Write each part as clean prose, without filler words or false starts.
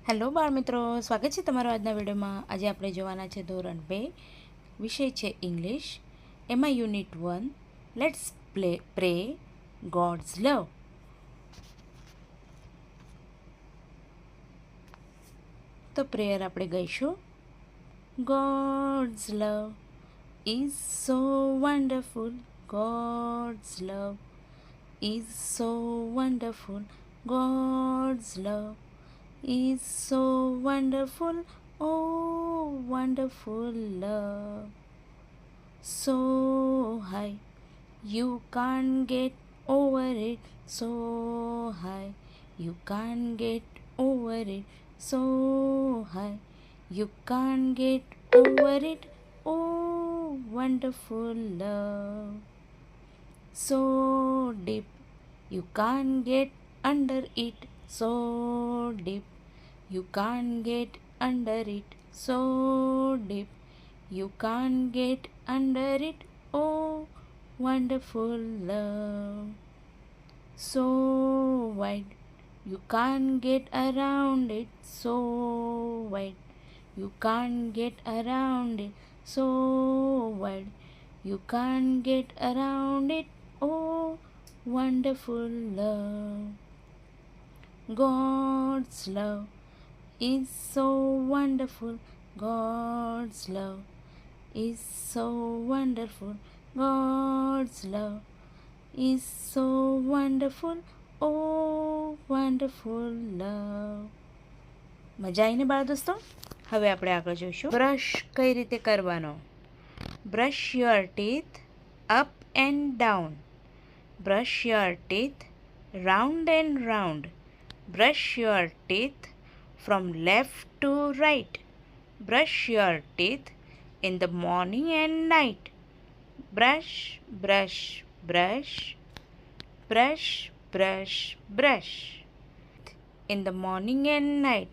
Hello બાળમિત્રો, સ્વાગત છે તમારો આજના વિડીયોમાં. આજે આપણે જોવાના છે ધોરણ 2, વિષય છે ઇંગ્લિશ. એમાં unit 1, let's pray God's love. તો પ્રેયર આપણે ગાઈશું. God's love is so wonderful, God's love is so wonderful, God's love is so wonderful, oh wonderful love. So high, you can't get over it, so high, you can't get over it, so high, you can't get over it, oh wonderful love. So deep, you can't get under it, so deep, you can't get under it, so deep, you can't get under it, oh wonderful love. So wide, you can't get around it, so wide, you can't get around it, so wide, you can't get around it, oh wonderful love. God's love is so wonderful, God's love is so wonderful, God's love is so wonderful, oh wonderful love. મજા આવીને બાળ દોસ્તો. હવે આપણે આગળ જોઈશું brush કઈ રીતે કરવાનો. Brush your teeth up and down, brush your teeth round and round, brush your teeth from left to right, brush your teeth in the morning and night, brush brush brush, brush brush brush, in the morning and night,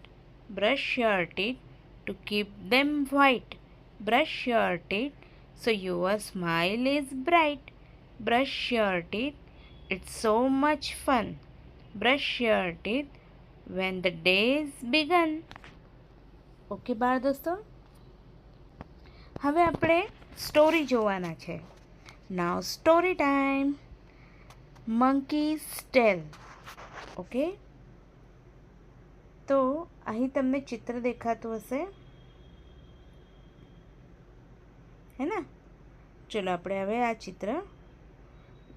brush your teeth to keep them white, brush your teeth so your smile is bright, brush your teeth, it's so much fun, brush your teeth when the days begin. Okay બાળ દોસ્તો, હવે આપણે story જોવાના છે. નાઉ story time. Monkeys ટેલ. Okay, તો અહીં તમને ચિત્ર દેખાતું હશે, હે ને? ચલો આપણે હવે આ ચિત્ર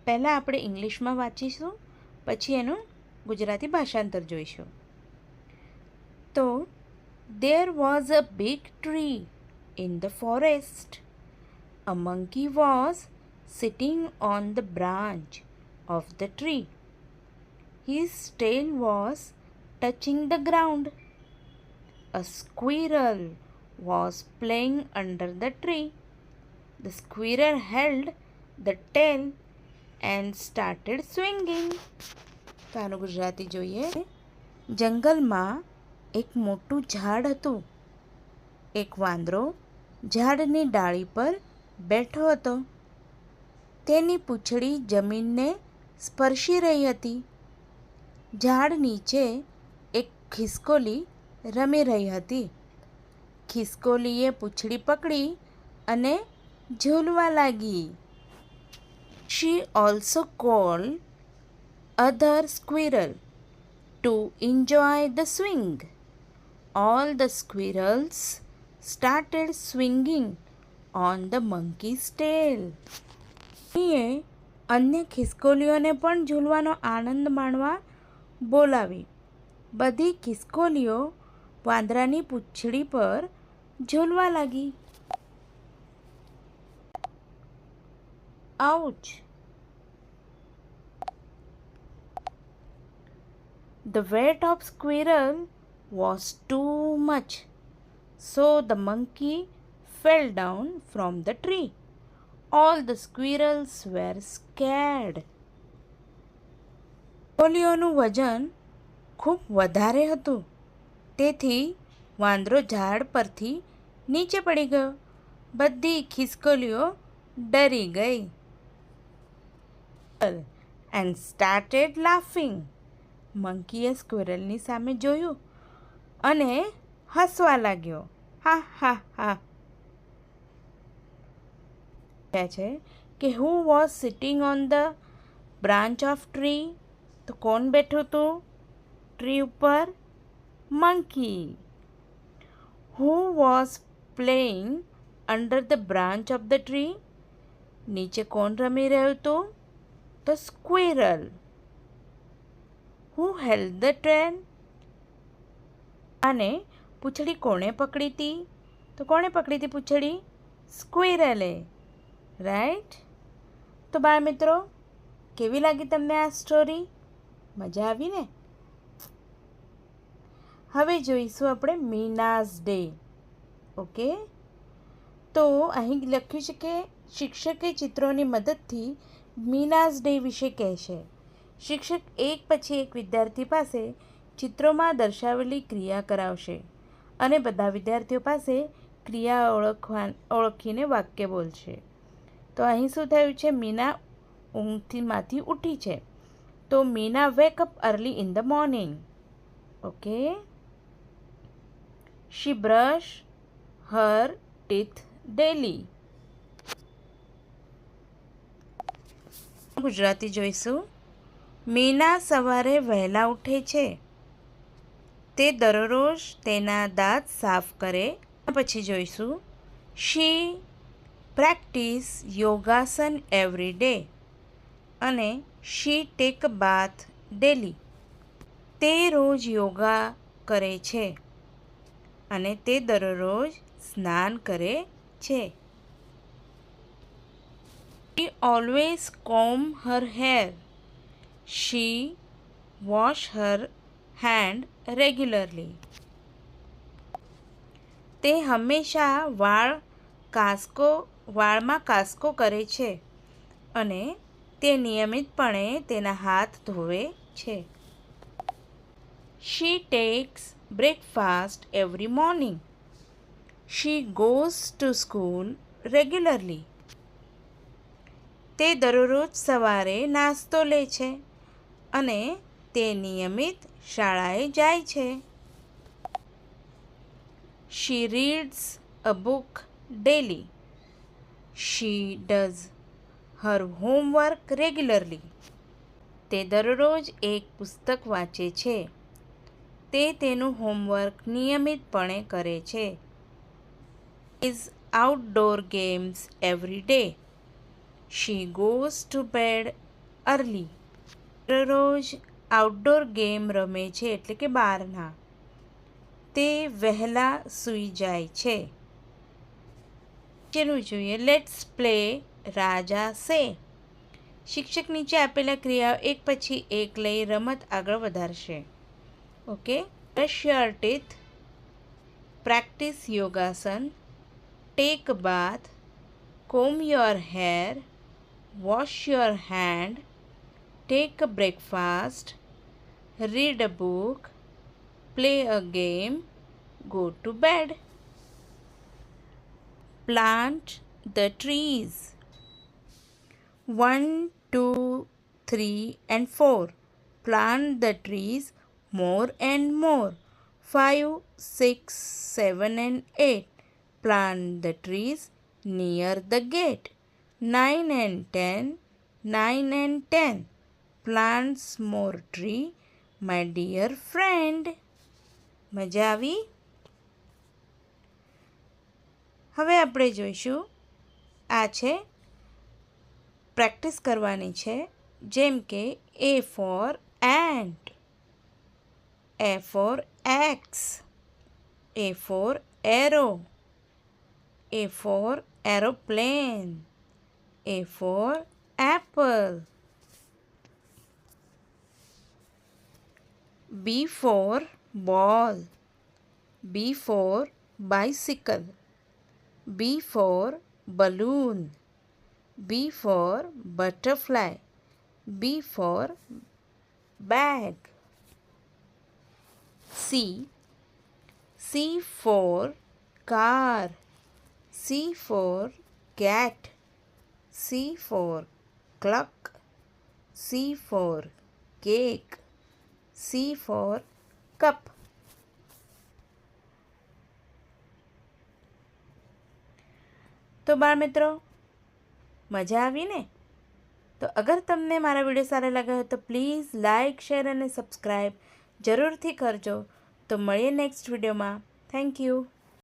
પહેલાં આપણે ઇંગ્લિશમાં વાંચીશું, પછી એનું ગુજરાતી ભાષાંતર જોઈશું. તો there was a big tree in the forest. A monkey was sitting on the branch of the tree. His tail was touching the ground. A squirrel was playing under the tree. The squirrel held the tail and started swinging. તો આનું ગુજરાતી જોઈએ. જંગલમાં એક મોટું ઝાડ હતું. એક વાંદરો ઝાડની ડાળી પર બેઠો હતો. તેની પૂંછડી જમીનને સ્પર્શી રહી હતી. ઝાડ નીચે એક ખિસકોલી રમી રહી હતી. ખિસકોલીએ પૂંછડી પકડી અને ઝૂલવા લાગી. She also called other squirrel to enjoy the swing. All the squirrels started swinging on the monkey's tail. એ અન્ય ખિસકોલીઓને પણ ઝૂલવાનો આનંદ માણવા બોલાવી. બધી ખિસકોલીઓ વાંદરાની પૂંછડી પર ઝૂલવા લાગી. Ouch! The weight of squirrel was too much, so the monkey fell down from the tree. All the squirrels were scared. ખિસકોલીઓનું વજન ખૂબ વધારે હતું, તેથી વાંદરો ઝાડ પરથી નીચે પડી ગયો. બધી ખિસકોલીઓ ડરી ગઈ. And started laughing. મંકીએ સ્ક્વિરલની સામે જોયું અને હસવા લાગ્યો. હા હા હા. છે કે who was sitting on the branch of tree? તો કોણ બેઠું હતું ટ્રી ઉપર? Monkey. Who was playing under the branch of the tree? નીચે કોણ રમી રહ્યું હતું? તો squirrel. Who held the train? અને પૂંછડી કોણે પકડી હતી? તો કોણે પકડી હતી પૂંછડી? સ્ક્વિરલે. રાઈટ. તો બાળ મિત્રો, કેવી લાગી તમને આ સ્ટોરી? મજા આવી ને? હવે જોઈશું આપણે મીનાઝ ડે. ઓકે. તો અહીં લખ્યું છે કે શિક્ષકે ચિત્રોની મદદથી મીનાઝ ડે વિશે કહેશે. શિક્ષક એક પછી એક વિદ્યાર્થી પાસે ચિત્રોમાં દર્શાવેલી ક્રિયા કરાવશે અને બધા વિદ્યાર્થીઓ પાસે ક્રિયા ઓળખીને વાક્ય બોલશે. તો અહીં શું થયું છે? મીના ઊંઘમાંથી ઉઠી છે. તો Meena wake up early in the morning. Okay. She brush her teeth daily. Gujarati જોઈશું. મીના સવારે વહેલા ઉઠે છે. તે દરરોજ તેના દાંત સાફ કરે. પછી જોઈશું શી પ્રેક્ટિસ યોગાસન એવરી ડે અને શી ટેક બાથ ડેલી. તે રોજ યોગા કરે છે અને તે દરરોજ સ્નાન કરે છે. She always comb her hair. She wash her hand regularly. તે હંમેશા વાળમાં કાંસકો કરે છે અને તે નિયમિતપણે તેના હાથ ધોવે છે. She takes breakfast every morning. She goes to school regularly. તે દરરોજ સવારે નાસ્તો લે છે અને તે નિયમિત શાળાએ જાય છે. She reads a book daily. She does her homework regularly. તે દરરોજ એક પુસ્તક વાંચે છે. તે તેનું હોમવર્ક નિયમિતપણે કરે છે. Is outdoor games every day. She goes to bed early. દરરોજ આઉટડોર ગેમ રમે છે એટલે કે બહારના. તે વહેલા સૂઈ જાય છે. ચેનું જોઈએ લેટ્સ પ્લે રાજા સે. શિક્ષક નીચે આપેલા ક્રિયાઓ એક પછી એક લઈ રમત આગળ વધારશે. Okay. Brush your teeth, practice યોગાસન, take bath, comb your hair, wash your hand, take a breakfast, read a book, play a game, go to bed. Plant the trees. 1, 2, 3 and 4. Plant the trees more and more. 5, 6, 7 and 8. Plant the trees near the gate. 9 and 10. 9 and 10. Plant more tree, my dear friend. મજા આવી? હવે આપણે જોઈશું આ છે practice કરવાની છે. જેમ કે A for ant, A for X, A for arrow, A for aeroplane, A for apple, B for ball, B for bicycle, B for balloon, B for butterfly, B for bag. C for car, C for cat, C for clock, C for cake, C for cup. તો બાળમિત્રો, મજા આવી ને? તો અગર તમને મારા video સારા લાગ્યા હોય તો પ્લીઝ લાઇક, શેર અને સબસ્ક્રાઈબ જરૂરથી કરજો. તો મળીએ નેક્સ્ટ વિડીયોમાં. Thank you.